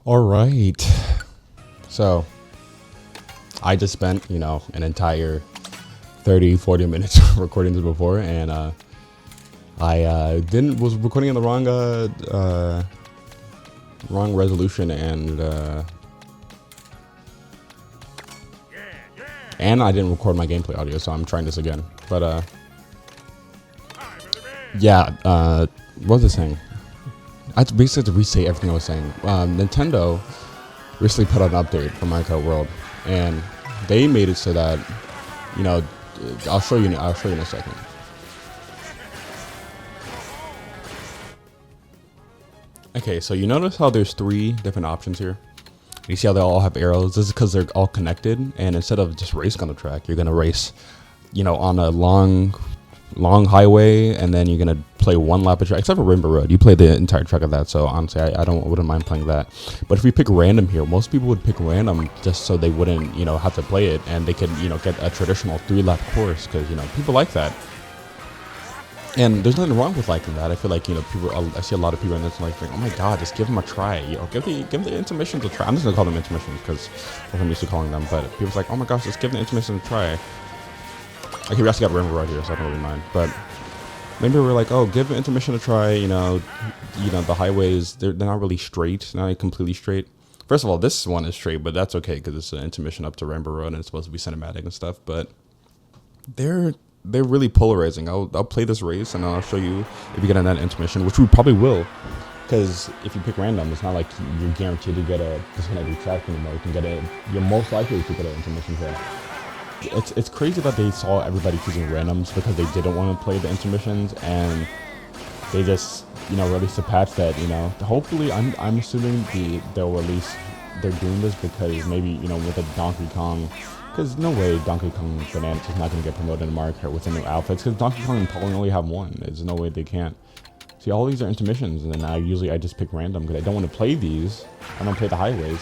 All right. So I just spent, an entire 30-40 minutes recording this before, and I was recording in the wrong resolution, and I didn't record my gameplay audio, so I'm trying this again. But yeah, what was I saying? I basically had to restate everything I was saying. Nintendo recently put out an update for Mario Kart World, and they made it so that, I'll show you in a second. Okay, so you notice how there's 3 different options here? You see how they all have arrows? This is because they're all connected, and instead of just racing on the track, you're gonna race, on a long highway, and then you're gonna play one lap of track, except for Rainbow Road. You play the entire track of that, so honestly, I wouldn't mind playing that. But if we pick random here, most people would pick random just so they wouldn't, have to play it, and they could, get a traditional 3-lap course, because people like that. And there's nothing wrong with liking that. I feel like I see a lot of people in this like, oh my god, just give them a try. Give the intermissions a try. I'm just gonna call them intermissions because that's what I'm used to calling them. But people's like, oh my gosh, just give the intermission a try. Okay, we actually got Rainbow Road here, so I don't really mind. But maybe we're like, oh, give the intermission a try. The highways, they're not really straight, not completely straight. First of all, this one is straight, but that's okay because it's an intermission up to Rainbow Road and it's supposed to be cinematic and stuff. But they're really polarizing. I'll play this race and I'll show you if you get on that intermission, which we probably will. Because if you pick random, it's not like you're guaranteed to get a disconnected track anymore. You're most likely to get an intermission here. It's crazy that they saw everybody choosing randoms because they didn't want to play the intermissions, and they just released a patch that hopefully I'm assuming they'll release. They're doing this because maybe with a Donkey Kong, because no way Donkey Kong Bananas is not going to get promoted in Mario Kart with the new outfits, because Donkey Kong and Paul only have one. There's no way they can't. See, all these are intermissions, and then I just pick random because I don't want to play these. I don't play the highways.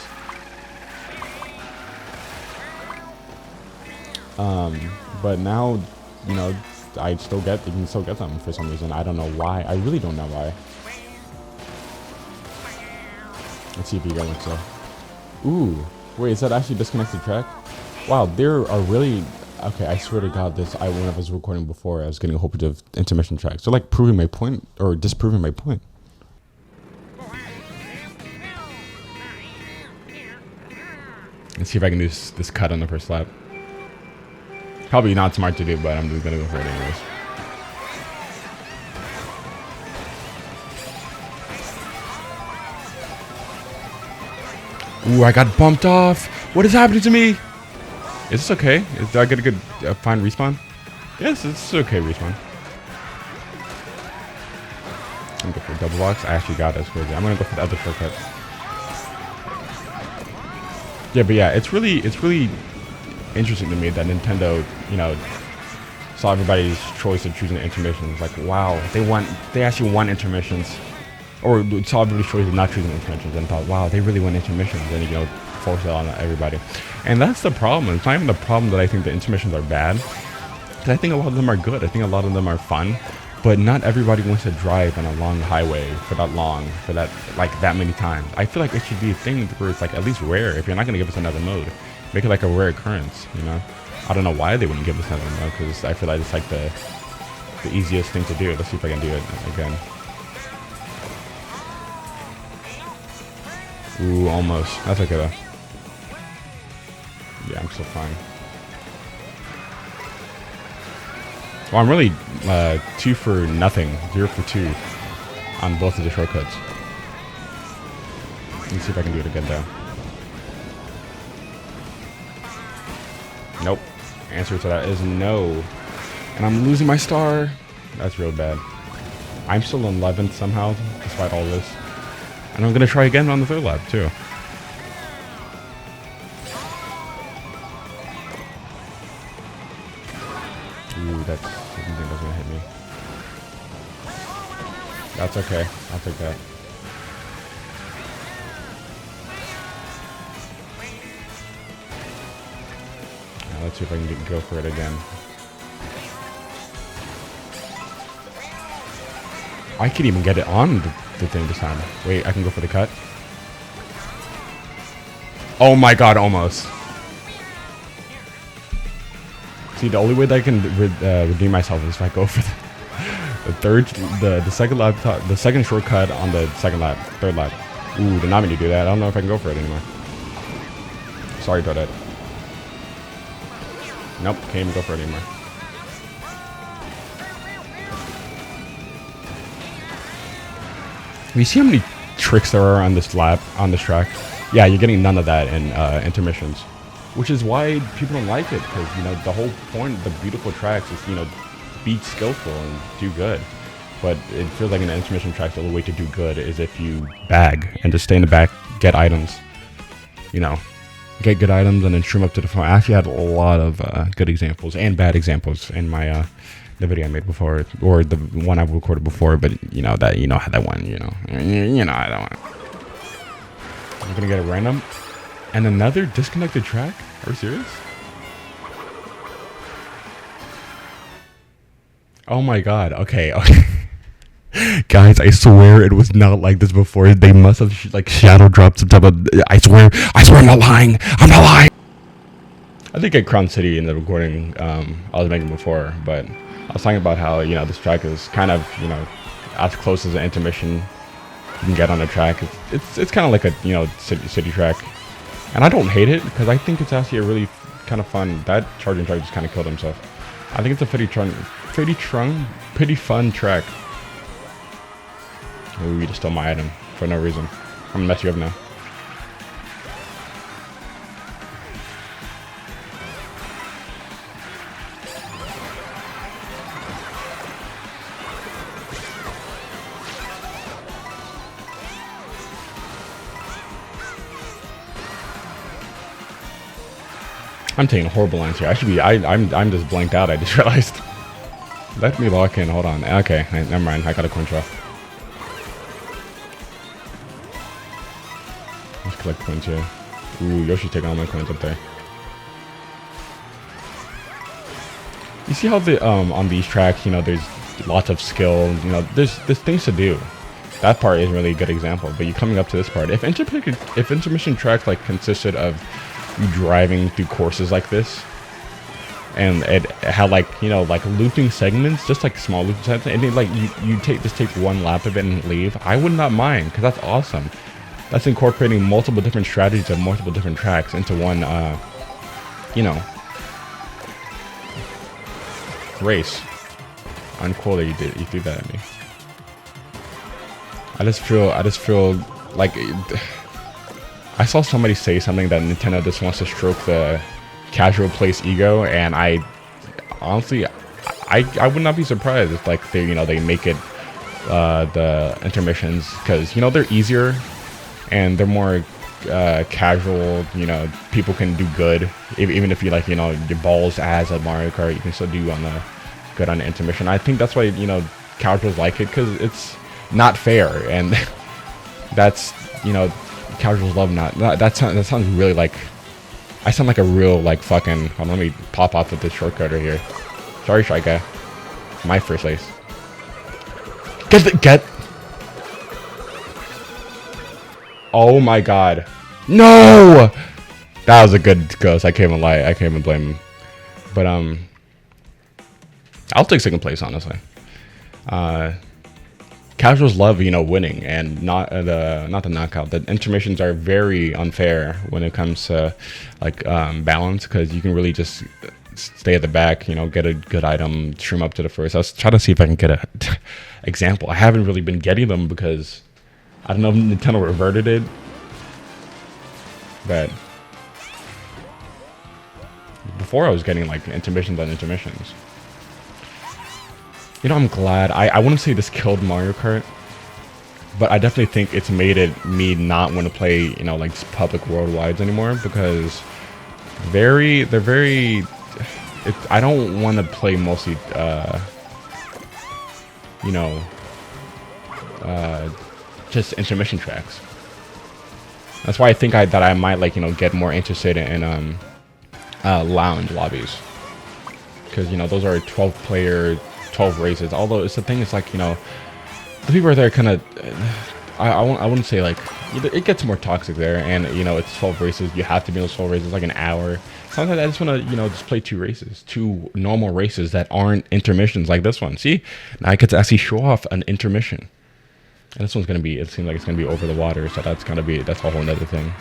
But now, you can still get them for some reason. I don't know why. I really don't know why. Let's see if you get one. So, ooh, wait, is that actually disconnected track? Wow, there are really, okay, I swear to God, when I was recording before, I was getting a whole bunch of intermission tracks. They're like proving my point, or disproving my point. Let's see if I can do this cut on the first lap. Probably not smart to do, but I'm just gonna go for it anyways. Ooh, I got bumped off. What is happening to me? Is this okay? Did I get a good, fine respawn? Yes, it's okay respawn. I'm gonna go for a double box. I actually got this crazy. I'm gonna go for the other shortcut. Yeah, but yeah, it's really interesting to me that Nintendo, saw everybody's choice of choosing intermissions. Like, wow, they actually want intermissions, or saw everybody's choice of not choosing intermissions and thought, wow, they really want intermissions, and force it on everybody. And that's the problem. It's not even the problem that I think the intermissions are bad, because I think a lot of them are good. I think a lot of them are fun, but not everybody wants to drive on a long highway for that many times. I feel like it should be a thing where it's like at least rare. If you're not going to give us another mode, make it like a rare occurrence, I don't know why they wouldn't give us another mode, because I feel like it's like the easiest thing to do. Let's see if I can do it again. Ooh, almost. That's okay though. Yeah, I'm still fine. Well, I'm really 2 for nothing, 0 for 2 on both of the shortcuts. Let's see if I can do it again though. Nope. Answer to that is no. And I'm losing my star. That's real bad. I'm still in 11th somehow, despite all this. And I'm going to try again on the 3rd lap, too. Ooh, that thing doesn't going to hit me. That's okay. I'll take that. Now, let's see if I can go for it again. I could even get it on the thing this time. Wait, I can go for the cut. Oh my god, almost. See, the only way that I can redeem myself is if I go for the second lap, the second shortcut on the second lap, third lap. Ooh, did not mean to do that. I don't know if I can go for it anymore. Sorry, Toadette. Nope, can't even go for it anymore. You see how many tricks there are on this lap, on this track? Yeah, you're getting none of that in intermissions. Which is why people don't like it, because, you know, the whole point of the beautiful tracks is, you know, be skillful and do good. But it feels like in the intermission tracks, the only way to do good is if you bag and just stay in the back, get items. You know, get good items and then trim up to the front. I actually had a lot of good examples and bad examples in my the video I made before, or the one I've recorded before. But you know that how that one, you know how that one. I'm gonna get a random and another disconnected track. Are you serious? Oh my god. Okay. Guys, I swear it was not like this before. They must have like shadow dropped some type of. I swear I'm not lying. I'm not lying. I think at Crown City in the recording I was making before, but I was talking about how, you know, this track is kind of, you know, as close as an intermission you can get on a track. It's kind of like a, you know, city track, and I don't hate it because I think it's actually a really kind of fun. That charging track just kind of killed himself. I think it's a pretty fun track. Ooh, you just stole my item for no reason. I'm gonna mess you up now. I'm taking horrible lines here. I should be. I'm just blanked out. I just realized. Let me lock in. Hold on. Okay, never mind. I got a coin drop. Let's collect coins here. Ooh, Yoshi's taking all my coins up there. You see how the on these tracks, you know, there's lots of skill. You know, there's things to do. That part is really a good example. But you're coming up to this part. If intermission tracks like consisted of you driving through courses like this, and it had like, you know, like looping segments, just like small looping segments, and then like you just take one lap of it and leave, I would not mind, because that's awesome. That's incorporating multiple different strategies of multiple different tracks into one, you know, race. Uncool that you threw that at me. I just feel like I saw somebody say something that Nintendo just wants to stroke the casual place ego, and I honestly I would not be surprised if like they make it the intermissions, because, you know, they're easier and they're more casual. You know, people can do good even if you, like, you know, your balls as a Mario Kart, you can still do good on the intermission. I think that's why, you know, casuals like it, because it's not fair, and that's, you know, casuals love that sounds really like, I sound like a real, like, fucking, hold on, let me pop off with this shortcut right here. Sorry, Shy Guy. My first place. Get. Oh my god. No! That was a good ghost. I can't even lie. I can't even blame him. But, I'll take second place, honestly. Casuals love, you know, winning, and not the knockout. The intermissions are very unfair when it comes to, like, balance, because you can really just stay at the back, you know, get a good item, trim up to the first. I was trying to see if I can get a example. I haven't really been getting them because I don't know if Nintendo reverted it, but before I was getting like intermissions on intermissions. You know, I'm glad. I wouldn't say this killed Mario Kart, but I definitely think it's made me not want to play, you know, like public worldwides anymore, because they're very. I don't want to play mostly, you know, just intermission tracks. That's why I think that I might, like, you know, get more interested in lounge lobbies, because, you know, those are 12-player. 12 races, although it's the thing, it's like, you know, the people are there kind of, I wouldn't say like it gets more toxic there, and you know it's 12 races. You have to be in those 12 races like an hour. Sometimes I just want to just play two normal races that aren't intermissions like this one. See, now I get to actually show off an intermission, and this one's gonna be. It seems like it's gonna be over the water, so that's a whole nother thing.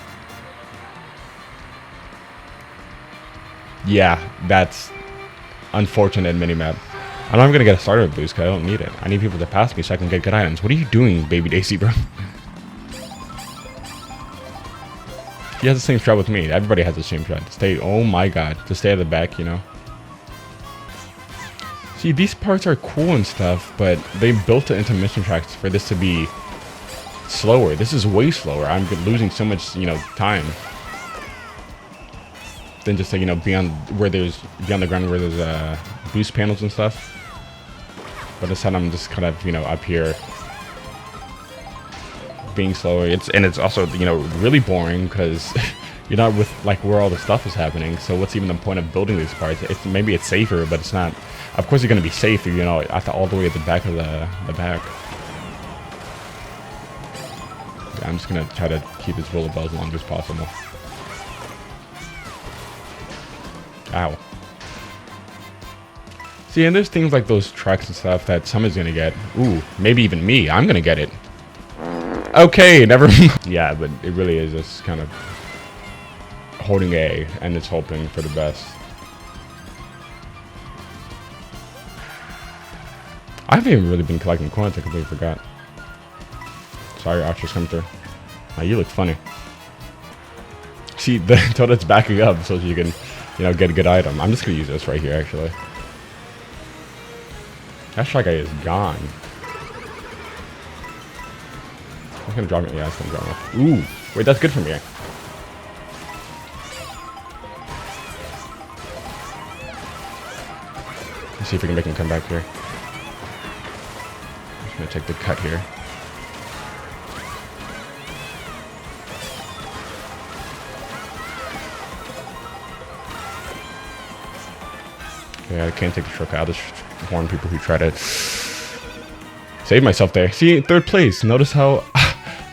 Yeah, that's unfortunate minimap. I'm not gonna get a starter boost because I don't need it. I need people to pass me so I can get good items. What are you doing, baby Daisy, bro? He has the same strat with me. Everybody has the same strat. Stay. Oh my god, to stay at the back, you know. See, these parts are cool and stuff, but they built the intermission tracks for this to be slower. This is way slower. I'm losing so much, time. Than just like, be on the ground where there's boost panels and stuff. But this time I'm just kind of, up here being slower. It's also, really boring because you're not with like where all the stuff is happening. So what's even the point of building these parts? Maybe it's safer, but it's not. Of course you're going to be safe if all the way at the back of the back. Yeah, I'm just going to try to keep this rollerball as long as possible. Ow. See, and there's things like those tracks and stuff that someone's gonna get. Ooh, maybe even me. I'm gonna get it. Okay, never mind. Yeah, but it really is just kind of holding A, and it's hoping for the best. I haven't even really been collecting coins. I completely forgot. Sorry, Archer's coming through. Oh, you look funny. See, the Toadette's backing up so you can, get a good item. I'm just gonna use this right here, actually. That Shy Guy is gone. I'm gonna drop it. Yeah, it's gonna drop it. Ooh, wait, that's good for me. Let's see if we can make him come back here. I'm just gonna take the cut here. Yeah, I can't take the shortcut. I'll just warn people who try to save myself there. See, 3rd place. Notice how...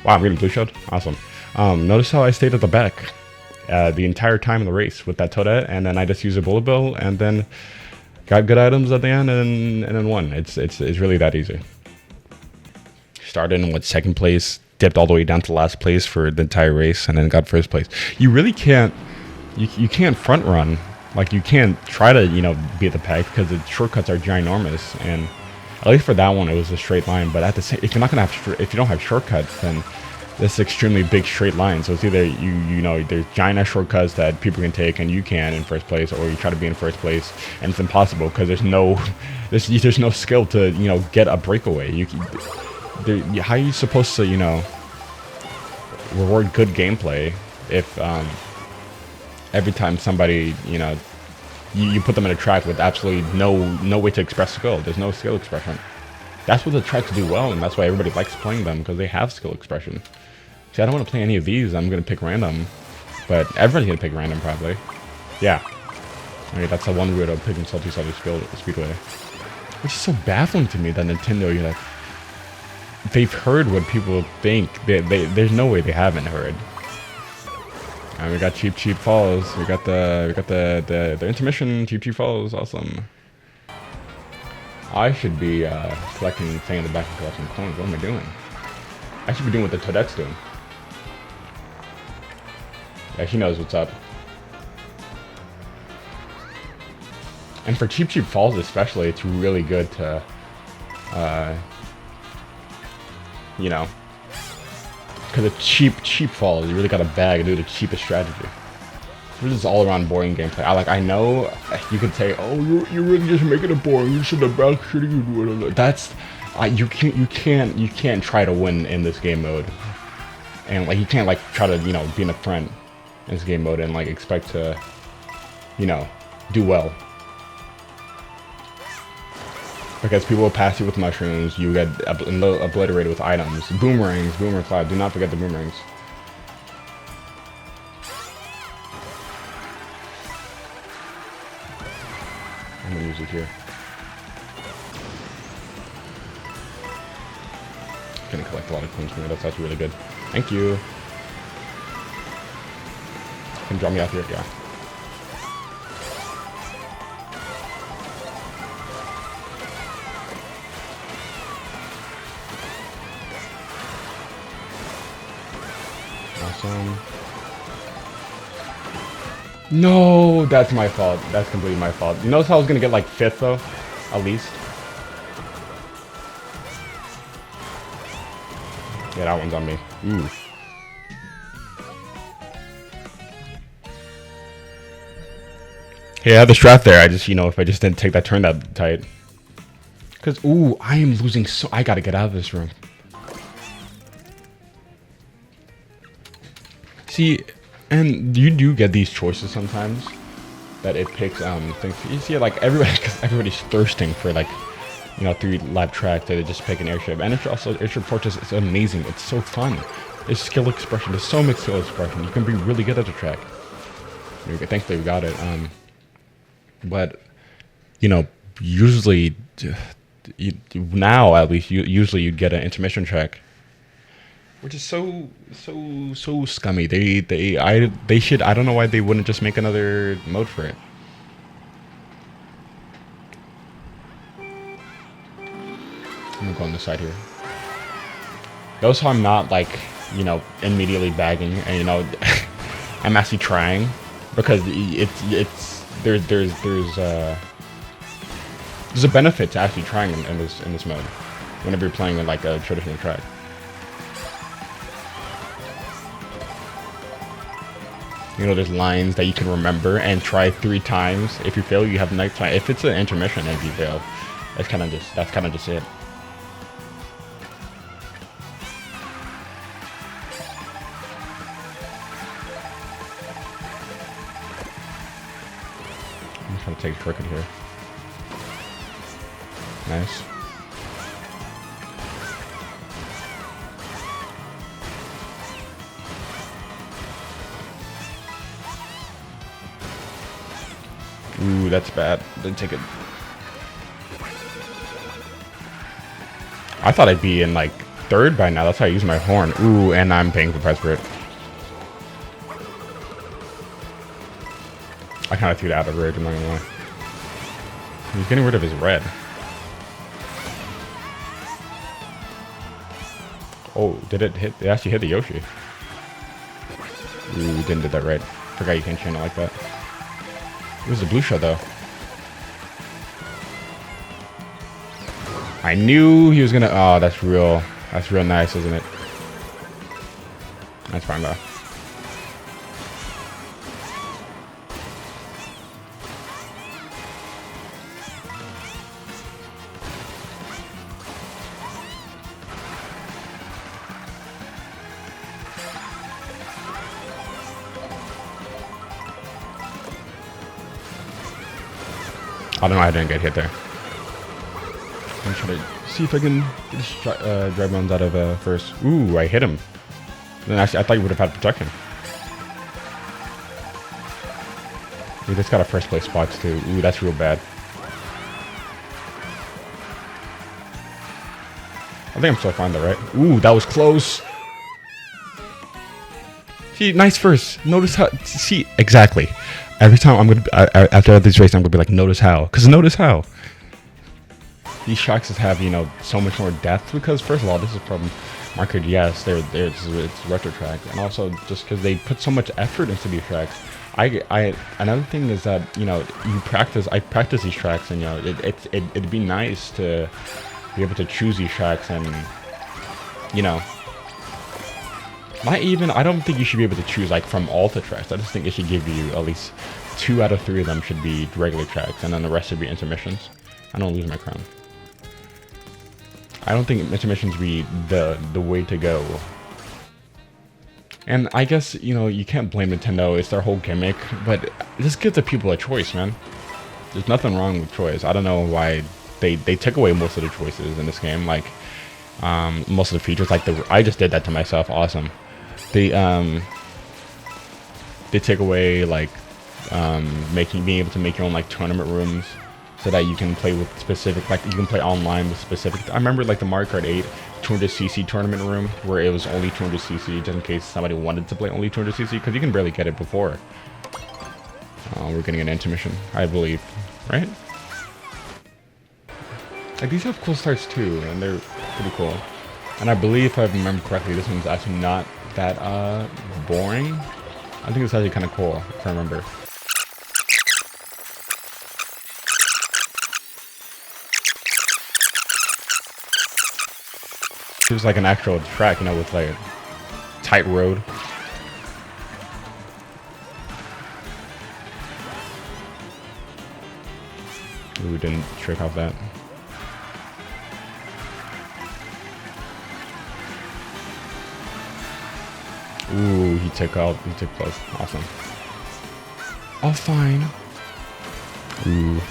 Wow, I'm getting blue shelled. Awesome. Notice how I stayed at the back the entire time in the race with that Toadette, and then I just used a bullet bill, and then got good items at the end, and then won. It's really that easy. Started in 2nd place, dipped all the way down to last place for the entire race, and then got 1st place. You really can't... You can't front run. Like, you can't try to, beat the pack because the shortcuts are ginormous, and at least for that one, it was a straight line. But at the same, if you don't have shortcuts, then this is extremely big straight line. So it's either there's giant shortcuts that people can take and you can in 1st place, or you try to be in 1st place and it's impossible because there's no skill to get a breakaway. How are you supposed to reward good gameplay if every time somebody, you put them in a track with absolutely no way to express skill. There's no skill expression. That's what the tracks do well, and that's why everybody likes playing them, because they have skill expression. See, I don't want to play any of these. I'm going to pick random, but everybody's going to pick random, probably. Yeah. Okay, that's the one weirdo picking Salty Speedway. Which is so baffling to me that Nintendo, they've heard what people think. There's no way they haven't heard. And we got cheap falls. We got the intermission cheap falls. Awesome. I should be collecting, staying in the back and collecting coins. What am I doing? I should be doing what the Toadette's doing. Yeah, she knows what's up. And for cheap falls especially, it's really good to, because a cheap fall, you really got to bag and do the cheapest strategy. This is all around boring gameplay. I know you could say, oh, you're really just making it boring. You should have back shitting you do it. That's you can't try to win in this game mode, and you can't try to be in the front in this game mode and expect to do well. Because people will pass you with mushrooms, you get obliterated with items. Boomerang fly, do not forget the boomerangs. I'm gonna use it here. Gonna collect a lot of coins from here, that's actually really good. Thank you. Can you drop me out here? Yeah. Awesome. No, that's my fault. That's completely my fault. You notice how I was gonna get like 5th though? At least. Yeah, that one's on me. Ooh. Yeah, I had the strat there. I just, you know, if I just didn't take that turn that tight. Because, ooh, I am losing so... I gotta get out of this room. See, and you do get these choices sometimes. That it picks, things. You see, like, everybody's thirsting for, like, you know, 3-lap track that they just pick an airship. And it's also, airship fortress is amazing. It's so fun. It's skill expression. There's so much skill expression. You can be really good at the track. Thankfully, we got it. But, you know, usually, now at least, usually you'd get an intermission track, which is so scummy. They should. I don't know why they wouldn't just make another mode for it. I'm gonna go on this side here. Notice how I'm not like, you know, immediately bagging, and you know, I'm actually trying because there's a benefit to actually trying in this mode whenever you're playing in like a traditional track. You know, there's lines that you can remember and try 3 times. If you fail, you have night time. If it's an intermission and you fail, that's kind of just it. I'm trying to take a shortcut here. Nice. Ooh, that's bad. Didn't take it. I thought I'd be in like 3rd by now. That's how I use my horn. Ooh, and I'm paying the price for it. I kind of threw that out of red, I'm not gonna lie. He's getting rid of his red. Oh, did it hit? It actually hit the Yoshi. Ooh, didn't do that right. Forgot you can't chain it like that. It was the blue shell though. I knew he was gonna. Oh, that's real nice, isn't it? That's fine though. I don't know, I didn't get hit there. I'm trying to see if I can get this drive bones out of first. Ooh, I hit him. Then actually, I thought you would have had protection. Dude, this got a first place spot too. Ooh, that's real bad. I think I'm still fine though, right? Ooh, that was close. See, nice first. Notice how. See, exactly. Every time I'm gonna after this race, I'm gonna be like, notice how, because notice how these tracks have, you know, so much more depth. Because first of all, this is from Marker DS. It's retro track, and also just because they put so much effort into these tracks. Another thing is that, you know, I practice these tracks, and you know, it'd be nice to be able to choose these tracks, and you know. I don't think you should be able to choose like from all the tracks. I just think it should give you at least 2 out of 3 of them should be regular tracks, and then the rest should be intermissions. I don't lose my crown. I don't think intermissions be the way to go. And I guess, you know, you can't blame Nintendo. It's their whole gimmick, but just give the people a choice, man. There's nothing wrong with choice. I don't know why they took away most of the choices in this game, like most of the features. Like I just did that to myself. Awesome. They take away like being able to make your own like tournament rooms. so that you can play with specific, like you can play online with specific. I remember like the Mario Kart 8 200cc tournament room where it was only 200cc, just in case somebody wanted to play only 200cc, because you can barely get it before. We're getting an intermission, I believe, right? Like these have cool starts too, and they're pretty cool. And I believe, if I remember correctly, this one's actually not that boring. I think it's actually kind of cool, if I remember. It was like an actual track, you know, with like a tight road. Ooh, didn't trick off that. Ooh, he took close. Awesome. All fine. Ooh.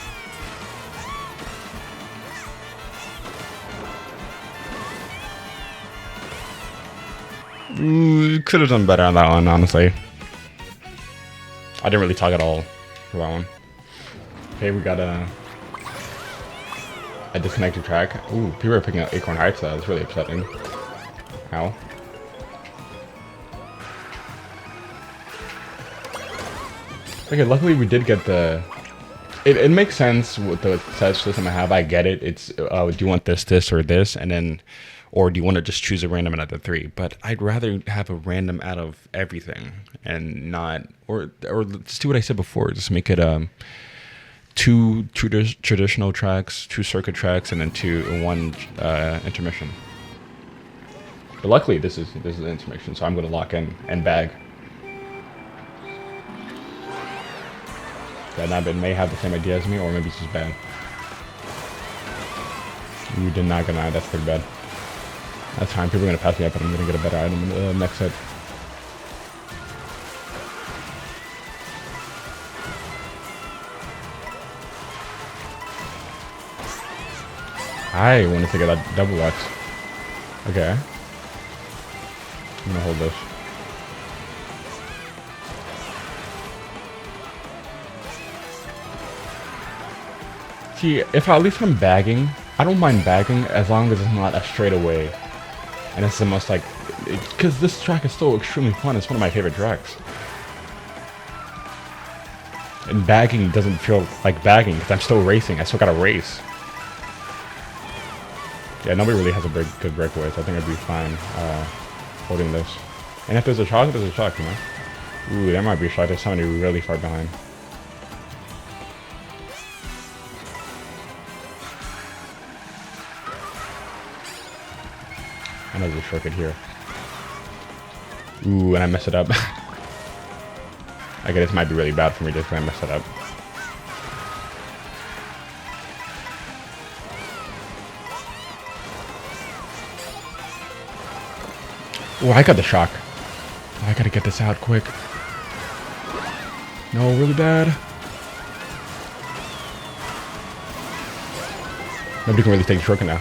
Ooh, could have done better on that one, honestly. I didn't really talk at all for that one. Okay, we got a disconnected track. Ooh, people are picking up Acorn Heights though. That's really upsetting. How? Okay, luckily we did get the... It makes sense with the set system I have. I get it. It's, do you want this, or this? And then... Or do you want to just choose a random out of the three? But I'd rather have a random out of everything and not... Or just do what I said before. Just make it two traditional tracks, 2 circuit tracks, and then one intermission. But luckily this is an intermission, so I'm going to lock in and bag. Yeah, Nabit may have the same idea as me, or maybe it's just bad. You did not get an eye, that's pretty bad. That's fine, people are going to pass me up and I'm going to get a better item in the next set. I wanted to get that double X. Okay. I'm going to hold this. See, if at least I'm bagging, I don't mind bagging as long as it's not a straightaway. And it's the most like, because this track is still extremely fun. It's one of my favorite tracks. And bagging doesn't feel like bagging because I'm still racing. I still gotta race. Yeah, nobody really has a good breakaway, so I think I'd be fine holding this. And if there's a shock, there's a shock, you know? Ooh, that might be a shock. There's somebody really far behind. I know there's a shortcut here. Ooh, and I messed it up. Okay, this might be really bad for me just when I mess it up. Oh, I got the shock. Oh, I gotta get this out quick. No, really bad. Nobody can really take the shortcut now.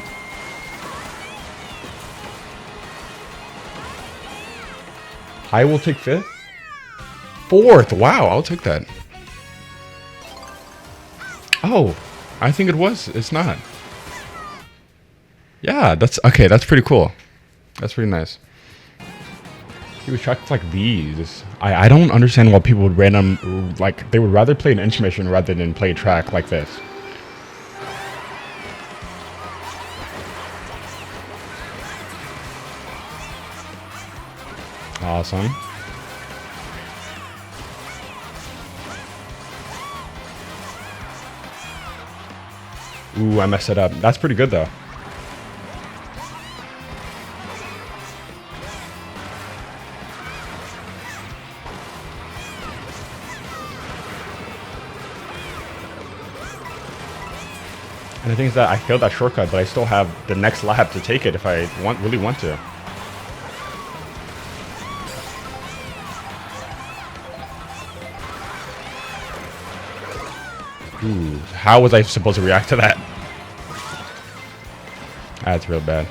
I will take 5th. 4th. Wow, I'll take that. Oh, I think it was. It's not. Yeah, that's okay. That's pretty cool. That's pretty nice. He was tracks like these. I don't understand why people would like they would rather play an intermission rather than play a track like this. Awesome. Ooh, I messed it up. That's pretty good though. And the thing is that I failed that shortcut, but I still have the next lap to take it if I really want to. Ooh, how was I supposed to react to that? That's real bad.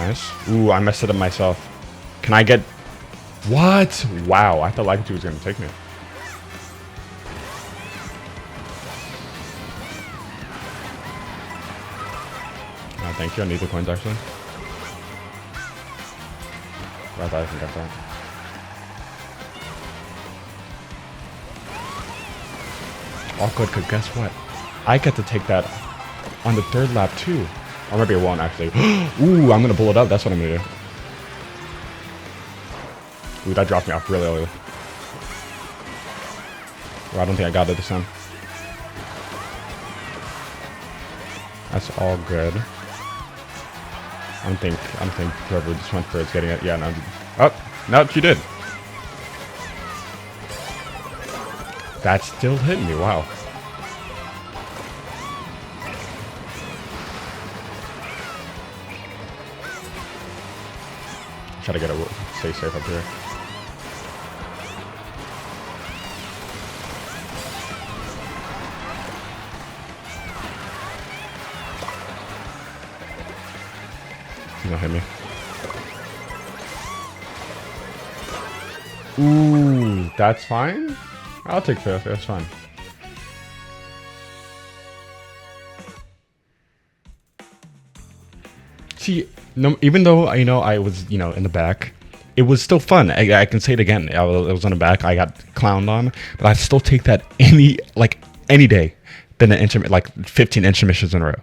Nice. Ooh, I messed it up myself. Can I get... What? Wow, I thought Pikachu was going to take me. Thank you. I need the coins, actually. I thought I can get that. Oh, good, because guess what? I get to take that on the 3rd lap, too. Or maybe it won't, actually. Ooh, I'm going to pull it up. That's what I'm going to do. Ooh, that dropped me off really early. Well, I don't think I got it this time. That's all good. I don't think whoever just went for it's getting it. Yeah, no. Oh, no, she did. That still hit me. Wow. Try to get it. Stay safe up here. He's not hit me. Ooh, that's fine. I'll take 5th. That's fine. See, no, even though I was in the back, it was still fun. I can say it again. I was on the back. I got clowned on, but I'd still take that any day than an like 15 intermissions in a row.